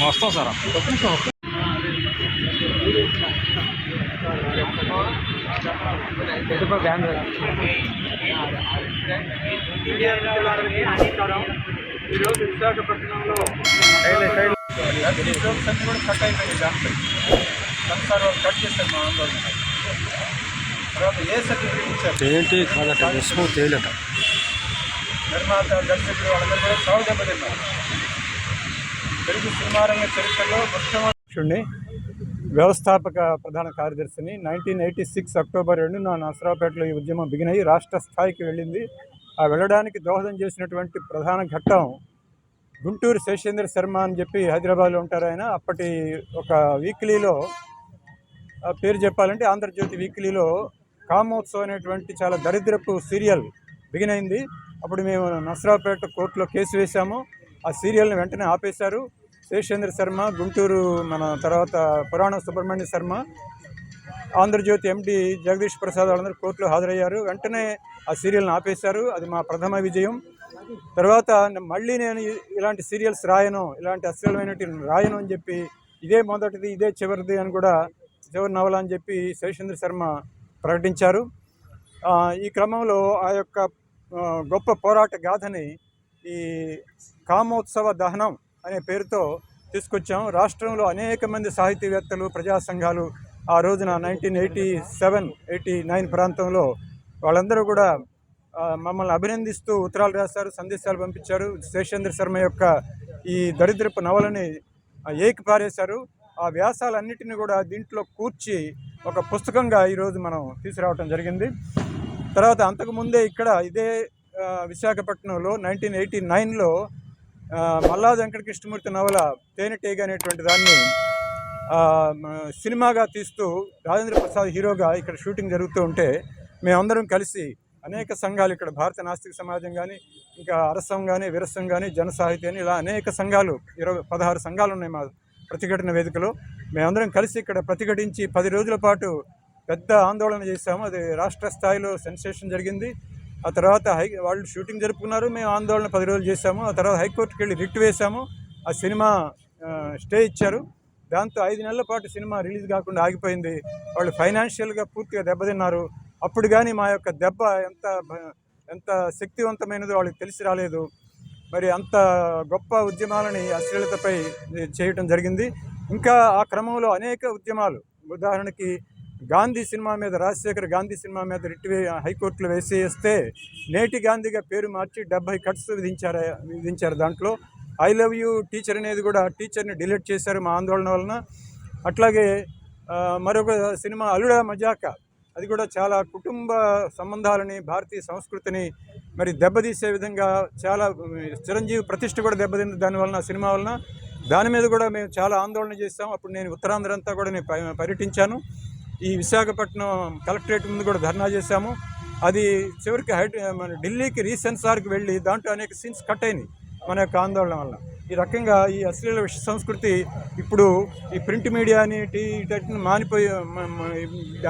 వస్తాం సార్. ఈరోజు విశాఖపట్నంలో జోక్స్ అన్ని కూడా కట్ అయిపోయింది. దాంట్లో సార్ వాళ్ళు కట్ చేశారు మా ఆందోళన. తర్వాత ఏ సర్టిఫికేట్ ఇచ్చారు ఏంటి కాదట విషయం తేలట. నిర్మాత దర్శకులు వాళ్ళందరూ కూడా చావు దెబ్బతిన్నారు. తెలుగు సినిమా రంగ చరిత్రలో మొట్టమొదటి వ్యవస్థాపక ప్రధాన కార్యదర్శిని. 1986 అక్టోబర్ 2న నరసరావుపేటలో ఈ ఉద్యమం బిగినై రాష్ట్ర స్థాయికి వెళ్ళింది. ఆ వెళ్ళడానికి దోహదం చేసినటువంటి ప్రధాన ఘట్టం గుంటూరు శేషేంద్ర శర్మ అని చెప్పి హైదరాబాద్లో ఉంటారు ఆయన. అప్పటి ఒక వీక్లీలో పేరు చెప్పాలంటే ఆంధ్రజ్యోతి వీక్లీలో కామోత్సవ్ అనేటువంటి చాలా దరిద్రపు సీరియల్ బిగినైంది. అప్పుడు మేము నరసరావుపేట కోర్టులో కేసు వేశాము. ఆ సీరియల్ని వెంటనే ఆపేశారు. శేషేంద్ర శర్మ, గుంటూరు మన తర్వాత పురాణ సుబ్రహ్మణ్య శర్మ, ఆంధ్రజ్యోతి ఎండి జగదీష్ ప్రసాద్ వాళ్ళందరూ కోర్టులో హాజరయ్యారు. వెంటనే ఆ సీరియల్ని ఆపేశారు. అది మా ప్రథమ విజయం. తర్వాత మళ్ళీ నేను ఇలాంటి సీరియల్స్ రాయను, ఇలాంటి అశ్లీలమైనవి రాయను అని చెప్పి ఇదే మొదటిది, ఇదే చివరిది అని కూడా, చివరి నవల అని చెప్పి శేషేంద్ర శర్మ ప్రకటించారు. ఈ క్రమంలో ఆ యొక్క గొప్ప పోరాట గాథని ఈ కామోత్సవ దహనం అనే పేరుతో తీసుకొచ్చాం. రాష్ట్రంలో అనేక మంది సాహితీవేత్తలు, ప్రజా సంఘాలు ఆ రోజున 1987, 89 ప్రాంతంలో వాళ్ళందరూ కూడా మమ్మల్ని అభినందిస్తూ ఉత్తరాలు రాశారు, సందేశాలు పంపించారు. శేషేంద్ర శర్మ యొక్క ఈ దరిద్రపు నవలని ఏకిపారేశారు. ఆ వ్యాసాలన్నిటిని కూడా దీంట్లో కూర్చి ఒక పుస్తకంగా ఈరోజు మనం తీసుకురావటం జరిగింది. తర్వాత అంతకుముందే ఇక్కడ ఇదే విశాఖపట్నంలో 1989లో మల్లాది వెంకటకృష్ణమూర్తి నవల తేనెటీగ అనేటువంటి దాన్ని సినిమాగా తీస్తూ రాజేంద్ర ప్రసాద్ హీరోగా ఇక్కడ షూటింగ్ జరుగుతూ ఉంటే మేమందరం కలిసి అనేక సంఘాలు, ఇక్కడ భారత నాస్తిక సమాజం కానీ, ఇంకా అరసం కానీ, విరసం కానీ, జన సాహితీ అని, ఇలా అనేక సంఘాలు 16 సంఘాలు ఉన్నాయి మా ప్రతిఘటన వేదికలో. మేమందరం కలిసి ఇక్కడ ప్రతిఘటించి 10 రోజుల పాటు పెద్ద ఆందోళన చేశాము. అది రాష్ట్ర స్థాయిలో సెన్సేషన్ జరిగింది. ఆ తర్వాత వాళ్ళు షూటింగ్ జరుపుకున్నారు, మేము ఆందోళన 10 రోజులు చేశాము. ఆ తర్వాత హైకోర్టుకి వెళ్ళి రిట్ వేశాము. ఆ సినిమా స్టే ఇచ్చారు. దాంతో 5 నెలల పాటు సినిమా రిలీజ్ కాకుండా ఆగిపోయింది. వాళ్ళు ఫైనాన్షియల్గా పూర్తిగా దెబ్బతిన్నారు. అప్పుడు కానీ మా యొక్క దెబ్బ ఎంత శక్తివంతమైనదో వాళ్ళకి తెలిసి రాలేదు. మరి అంత గొప్ప ఉద్యమాలని అశ్లీలతపై చేయటం జరిగింది. ఇంకా ఆ క్రమంలో అనేక ఉద్యమాలు, ఉదాహరణకి గాంధీ సినిమా మీద, రాజశేఖర్ గాంధీ సినిమా మీద రిట్ హైకోర్టులో వేసేస్తే నేటి గాంధీగా పేరు మార్చి 70 కట్స్ విధించారు. దాంట్లో ఐ లవ్ యూ టీచర్ అనేది కూడా టీచర్ని డిలీట్ చేశారు మా ఆందోళన వలన. అట్లాగే మరొక సినిమా అల్లుడా మజాకా, అది కూడా చాలా కుటుంబ సంబంధాలని, భారతీయ సంస్కృతిని మరి దెబ్బతీసే విధంగా చాలా చిరంజీవి ప్రతిష్ట కూడా దెబ్బతింది దానివలన, సినిమా వలన. దాని మీద కూడా మేము చాలా ఆందోళన చేస్తాం. అప్పుడు నేను ఉత్తరాంధ్ర అంతా కూడా నేను పర్యటించాను. ఈ విశాఖపట్నం కలెక్టరేట్ ముందు కూడా ధర్నా చేశాము. అది చివరికి మన ఢిల్లీకి రీసెన్సార్కి వెళ్ళి దాంట్లో అనేక సీన్స్ కట్ అయినాయి మన యొక్క ఆందోళన వల్ల. ఈ రకంగా ఈ అశ్లీల విష సంస్కృతి ఇప్పుడు ఈ ప్రింట్ మీడియాని మానిపోయి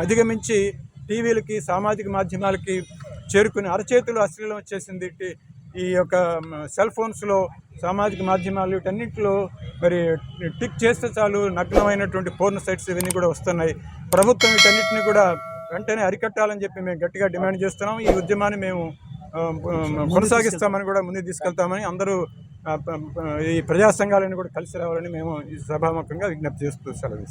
అధిగమించి టీవీలకి, సామాజిక మాధ్యమాలకి చేరుకుని అరచేతులు అశ్లీలం వచ్చేసింది. ఈ యొక్క సెల్ ఫోన్స్లో, సామాజిక మాధ్యమాలు వీటన్నింటిలో మరి టిక్ చేస్తే చాలు నగ్నమైనటువంటి పోర్న్ సైట్స్ ఇవన్నీ కూడా వస్తున్నాయి. ప్రభుత్వం వీటన్నిటిని కూడా వెంటనే అరికట్టాలని చెప్పి మేము గట్టిగా డిమాండ్ చేస్తున్నాం. ఈ ఉద్యమాన్ని మేము కొనసాగిస్తామని కూడా ముందుకు తీసుకెళ్తామని, అందరూ ఈ ప్రజా సంఘాలను కూడా కలిసి రావాలని మేము ఈ సభాముఖంగా విజ్ఞప్తి చేస్తూ సెలవు.